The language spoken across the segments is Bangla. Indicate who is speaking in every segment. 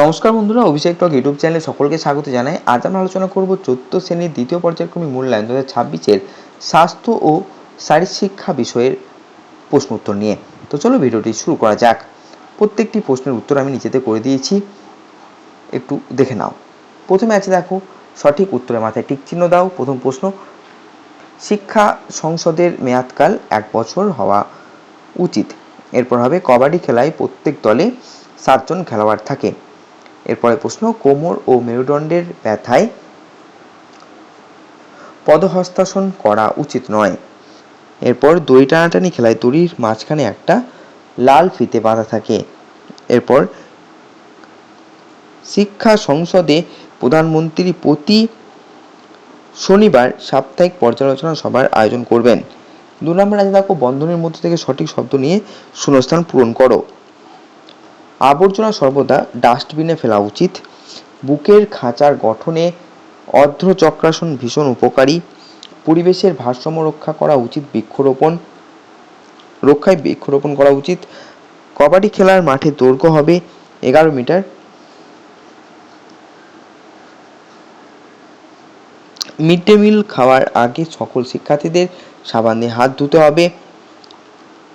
Speaker 1: নমস্কার বন্ধুরা, অভিষেক টক ইউটিউব চ্যানেলে সকলকে স্বাগত জানাই। আজ আমরা আলোচনা করব 14 শ্রেণীর দ্বিতীয় পর্যায়ক্রমিক মূল্যায়ন 2026-এর স্বাস্থ্য ও শারীরশিক্ষা বিষয়ের প্রশ্ন উত্তর নিয়ে। তো চলো ভিডিওটি শুরু করা যাক। প্রত্যেকটি প্রশ্নের উত্তর আমি নিচেতে করে দিয়েছি, একটু দেখে নাও। প্রথমে আছে দেখো, সঠিক উত্তরের মাথায় টিক চিহ্ন দাও। প্রথম প্রশ্ন, শিক্ষা সংসদের মেয়াদকাল 1 বছর হওয়া উচিত। এরপর হবে, কবাডি খেলায় প্রত্যেক দলে 7 জন খেলোয়াড় থাকে। এরপরে প্রশ্ন, কোমর ও মেরুদণ্ডের ব্যথায় পদহস্তাসন করা উচিত নয়। এরপর, দড়ি টানাটানি খেলায় দড়ির মাঝখানে একটা লাল ফিতে বাঁধা থাকে। এরপর, শিক্ষা সংসদে প্রধানমন্ত্রী প্রতি শনিবার সাপ্তাহিক পর্যালোচনা সভার আয়োজন করবেন। 2 নম্বর আছে দেখো, বন্ধনীর মধ্যে থেকে সঠিক শব্দ নিয়ে শূন্যস্থান পূরণ করো। আবর্জনা সর্বদা ডাস্টবিনে ফেলা উচিত। বুকের খাঁচার গঠনে অর্ধচক্রাসন ভীষণ উপকারী। পরিবেশের ভারসাম্য রক্ষা করা উচিত, বৃক্ষরোপণ করা উচিত। কবাডি খেলার মাঠে দৈর্ঘ্য হবে 11 মিটার। মিড ডে মিল খাওয়ার আগে সকল শিক্ষার্থীদের সাবান দিয়ে হাত ধুতে হবে।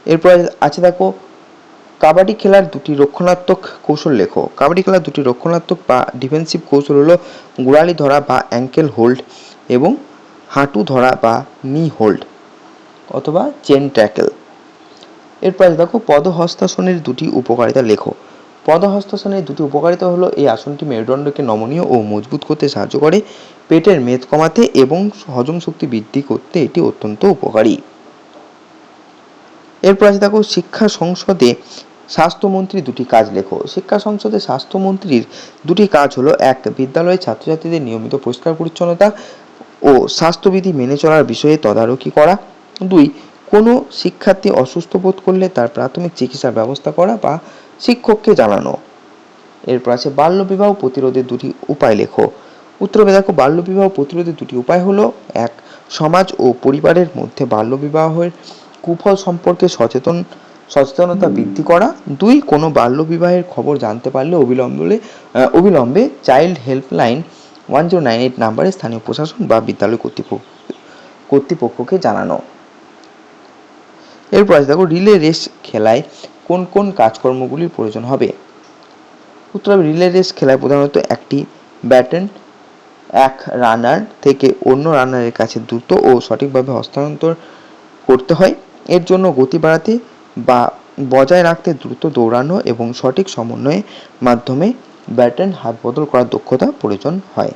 Speaker 1: এরপর আছে দেখো, কাবাডি খেলার 2টি রক্ষণাত্মক কৌশল লেখো। কাবাডি খেলার 2টি রক্ষণাত্মক বা ডিফেন্সিভ কৌশল হলো গোড়ালি ধরা বা অ্যাঙ্কেল হোল্ড এবং হাঁটু ধরা বা নি হোল্ড অথবা চেন ট্যাকেল। এরপর দেখো, পদহস্তাসনের 2টি উপকারিতা লেখো। পদহস্তাসনের 2টি উপকারিতা হলো, এই আসনটি মেরুদণ্ডকে নমনীয় ও মজবুত করতে সাহায্য করে, পেটের মেদ কমাতে এবং হজম শক্তি বৃদ্ধি করতে এটি অত্যন্ত উপকারী। এরপর আছে দেখো, শিক্ষা সংসদে স্বাস্থ্যমন্ত্রী 2টি কাজ লেখো। শিক্ষা সংসদে স্বাস্থ্যমন্ত্রীর 2টি কাজ হলো, 1. বিদ্যালয়ে ছাত্রছাত্রীদের নিয়মিত পরিষ্কার পরিচ্ছন্নতা ও স্বাস্থ্যবিধি মেনে চলার বিষয়ে তদারকি করা। 2. কোনো শিক্ষার্থী অসুস্থ বোধ করলে তার প্রাথমিক চিকিৎসার ব্যবস্থা করা বা শিক্ষককে জানানো। এরপর আছে, বাল্যবিবাহ প্রতিরোধের 2টি উপায় লেখো। উত্তরে দেখো, বাল্যবিবাহ প্রতিরোধের 2টি উপায় হলো, 1. সমাজ ও পরিবারের মধ্যে বাল্যবিবাহের কুফল সম্পর্কে সচেতনতা বৃদ্ধি করা। 2. কোনো বাল্যবিবাহের খবর জানতে পারলে অবিলম্বে চাইল্ড হেল্পলাইন 1098 নাম্বারে স্থানীয় প্রশাসন বা বিদ্যালয় কর্তৃপক্ষকে জানানো। এরপর আছে দেখো, রিলে রেস খেলায় কোন কোন কাজকর্মগুলির প্রয়োজন হবে। উত্তর হবে, রিলে রেস খেলায় প্রধানত একটি ব্যাটন এক রানার থেকে অন্য রানারের কাছে দ্রুত ও সঠিকভাবে হস্তান্তর করতে হয়। এর জন্য গতি বাড়াতে বা বজায় রাখতে দ্রুত দৌড়ানো এবং সঠিক সমন্বয়ের মাধ্যমে ব্যাটন হাত বদল করার দক্ষতা প্রয়োজন হয়।